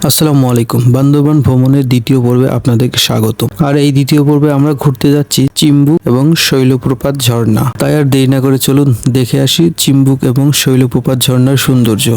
আসসালামু আলাইকুম। বান্দরবান ভ্রমণের দ্বিতীয় পর্বে আপনাদেরকে স্বাগত। আর এই দ্বিতীয় পর্বে আমরা ঘুরতে যাচ্ছি চিম্বুক এবং শৈলপ্রপাত ঝর্ণা। তাই আর দেরি না করে চলুন দেখে আসি চিম্বুক এবং শৈলপ্রপাত ঝর্ণার সৌন্দর্য।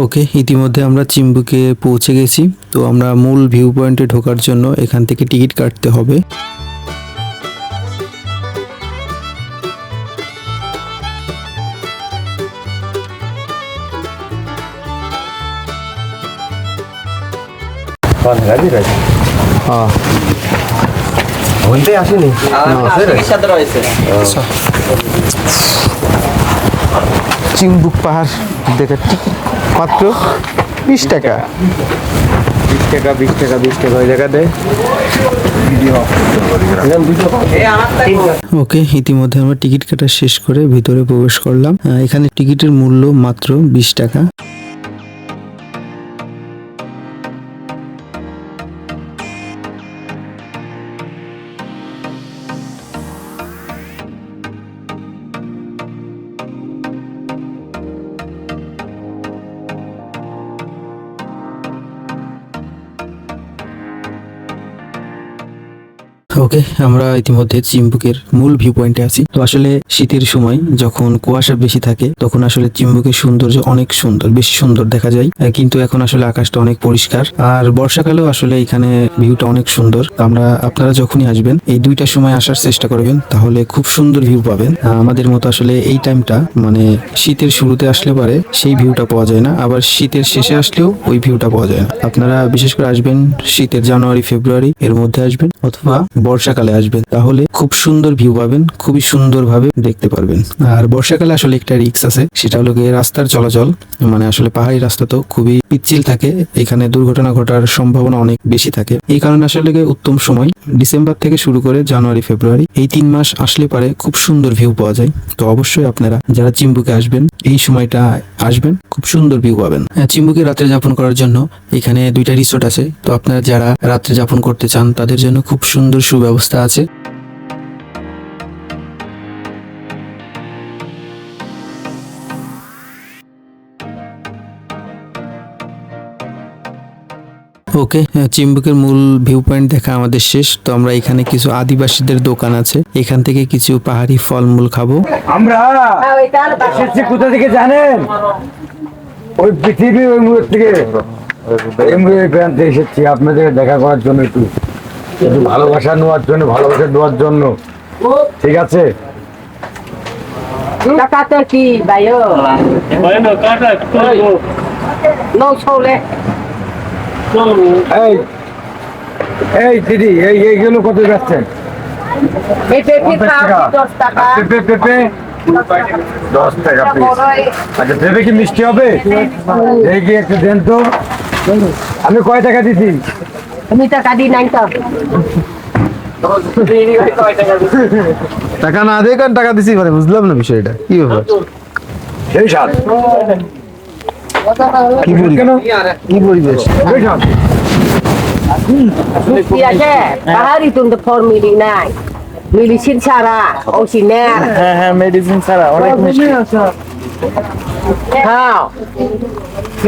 ওকে, ইতিমধ্যে আমরা চিম্বুকে পৌঁছে গেছি। তো আমরা মূল ভিউ পয়েন্টে ঢোকার জন্য এখান থেকে টিকিট কাটতে হবে। চিম্বুক পাহাড় দেখার টিকিট মাত্র 20 টাকা। 20 টাকা ওই জায়গাতে। ওকে, ইতিমধ্যে আমরা টিকিট কাটা শেষ করে ভিতরে প্রবেশ করলাম। এখানে টিকিটের মূল্য মাত্র 20 টাকা। ওকে, আমরা ইতিমধ্যে চিম্বুকের মূল ভিউ পয়েন্টে আছি। তো আসলে শীতের সময় যখন কুয়াশা বেশি থাকে তখন আসলে চিম্বুকের সৌন্দর্য অনেক সুন্দর, বেশি সুন্দর দেখা যায়। কিন্তু এখন আসলে আকাশটা অনেক পরিষ্কার, আর বর্ষাকালেও আসলে এখানে ভিউটা অনেক সুন্দর। আপনারা যখনই আসবেন এই দুইটা সময় আসার চেষ্টা করবেন, তাহলে খুব সুন্দর ভিউ পাবেন। আমাদের মতো আসলে এই টাইমটা মানে শীতের শুরুতে আসলে পারে সেই ভিউটা পাওয়া যায় না, আবার শীতের শেষে আসলেও ওই ভিউটা পাওয়া যায় না। আপনারা বিশেষ করে আসবেন শীতের জানুয়ারি ফেব্রুয়ারি এর মধ্যে আসবেন, অথবা বর্ষাকালে আসবেন, তাহলে খুব সুন্দর ভিউ পাবেন, খুবই সুন্দরভাবে দেখতে পারবেন। আর বর্ষাকালে আসলে একটা রিস্ক আছে, সেটা হলো গিয়ে রাস্তার চলাচল, মানে আসলে পাহাড়ি রাস্তা তো খুবই পিচ্ছিল থাকে, এখানে দুর্ঘটনা ঘটার সম্ভাবনা অনেক বেশি থাকে। এই কারণে আসলে উত্তম সময় ডিসেম্বর থেকে শুরু করে জানুয়ারি ফেব্রুয়ারি এই 3 মাস আসলে পারে খুব সুন্দর ভিউ পাওয়া যায়। তো অবশ্যই আপনারা যারা চিম্বুকে আসবেন এই সময়টা আসবেন, খুব সুন্দর ভিউ পাবেন। চিম্বুকে রাত্রে যাপন করার জন্য এখানে 2টা রিসোর্ট আছে। তো আপনারা যারা রাত্রে যাপন করতে চান তাদের জন্য খুব সুন্দর সুব্যবস্থা আছে। ওকে, চিম্বুকের মূল ভিউ পয়েন্ট দেখা আমাদের শেষ। তো আমরা এখানে কিছু আদিবাসীদের দোকান আছে, এখান থেকে কিছু পাহাড়ি ফলমূল খাবো। আমরা এসেছি কোথা থেকে জানেন? ওই পৃথিবী ওই মুখ থেকে প্রান্তে এসেছি আপনাদের দেখা করার জন্য, একটু ভালোবাসা নেওয়ার জন্য, ভালোবাসা দেওয়ার জন্য। ঠিক আছে? কি ভাইও এই এই দিদি, এইগুলো কত যাচ্ছেন? 10 টাকা পিস। আচ্ছা, পেঁপে কি মিষ্টি হবে? এই কি একটু দেন তো। আমি কয় টাকা দিছি? আমি টাকা দিই নাই তো। টাকা না দিয়ে কারণ টাকা দিছি, মানে বুঝলাম না বিষয়টা কি ব্যাপার। সেই সাত কি পরিবেশ পাহাড়ি তুমি তো ফল মিলি নাই, মেডিসিন ছাড়া ওষুধের। হ্যাঁ, মেডিসিন ছাড়া অনেক মিষ্টি। খাও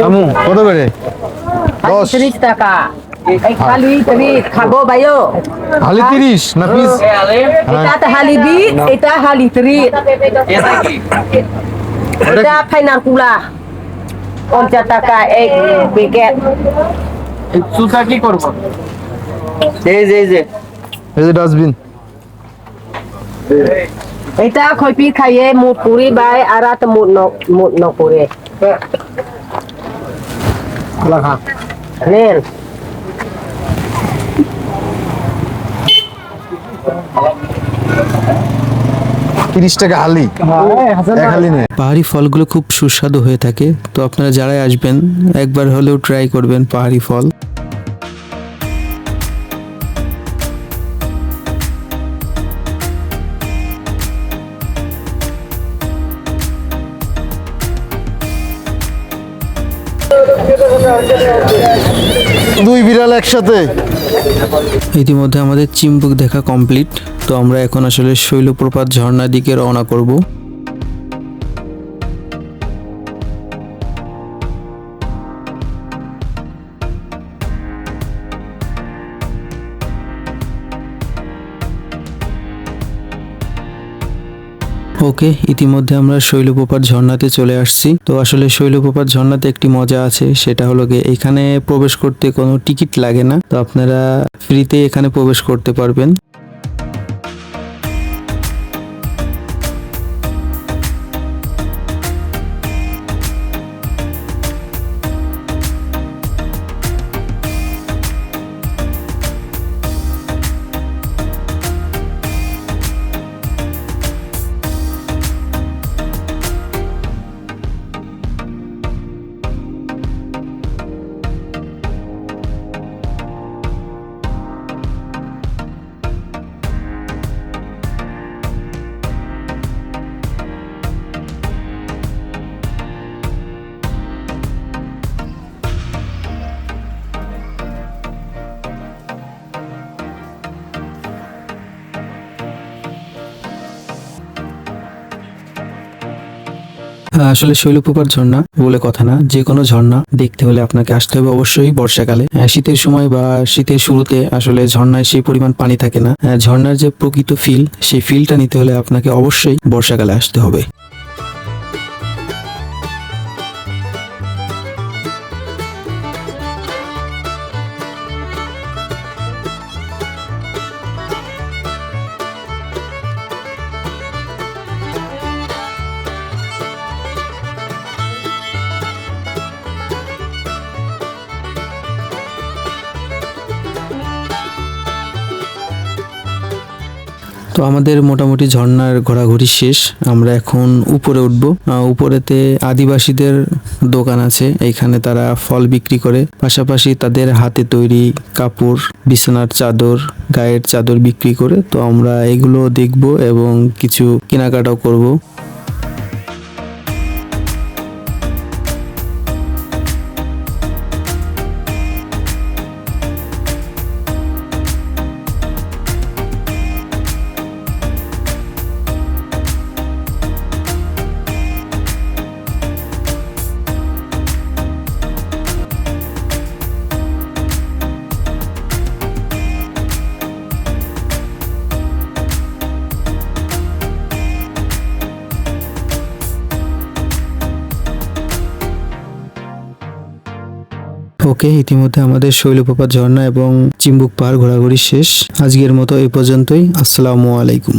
আমু কত করে? 30 টাকা। এই খালি তুমি খাবো ভাইও? হালি 30 না পিস? এটা হালি 20, এটা হালি 30। এটা ফাইনাল কুলা 50 টাকা এক প্যাকেট। সুসা কি করব? এই যে ডাস্টবিন। এটা খইপি খাইয়ে মুট পুরি বাই আর রাত মুট ন করে নেন। 30 টাকা হালি, এক হালি নেই। পাহাড়ি ফলগুলো খুব সুস্বাদু হয়ে থাকে, তো আপনারা যারাই আসবেন একবার হলেও ট্রাই করবেন পাহাড়ি ফল। দুই বিড়াল একসাথে। ইতিমধ্যে আমাদের চিম্বুক দেখা কমপ্লিট, তো আমরা এখন আসলে শৈলপ্রপাত ঝর্ণার দিকে রওনা করব। ওকে, ইতিমধ্যে আমরা শৈলপ্রপাত ঝর্ণাতে চলে আসছি। তো আসলে শৈলপ্রপাত ঝর্ণাতে একটি মজা আছে, সেটা হলো গিয়ে এখানে প্রবেশ করতে কোনো টিকিট লাগে না, তো আপনারা ফ্রিতে এখানে প্রবেশ করতে পারবেন। আসলে শৈলপ্রপাত ঝর্ণা বলে কথা না, যে কোনো ঝর্ণা দেখতে হলে আপনাকে আসতে হবে অবশ্যই বর্ষাকালে। শীতের সময় বা শীতের শুরুতে আসলে ঝর্ণায় সেই পরিমাণ পানি থাকে না। ঝর্ণার যে প্রকৃত ফিল, সেই ফিলটা নিতে হলে আপনাকে অবশ্যই বর্ষাকালে আসতে হবে। তো আমাদের মোটামুটি ঝর্ণার ঘোরাঘুরি শেষ, আমরা এখন উপরে উঠব। উপরেতে আদিবাসীদের দোকান আছে, এইখানে তারা ফল বিক্রি করে, পাশাপাশি তাদের হাতে তৈরি কাপড়, বিছানার চাদর, গায়ের চাদর বিক্রি করে। তো আমরা এগুলো দেখব এবং কিছু কেনাকাটাও করব। ওকে, ইতিমধ্যে আমাদের শৈলপ্রপাত ঝর্ণা এবং চিম্বুক পাহাড় ঘোরাঘুরি শেষ। আজকের মতো এই পর্যন্তই। আসসালামু আলাইকুম।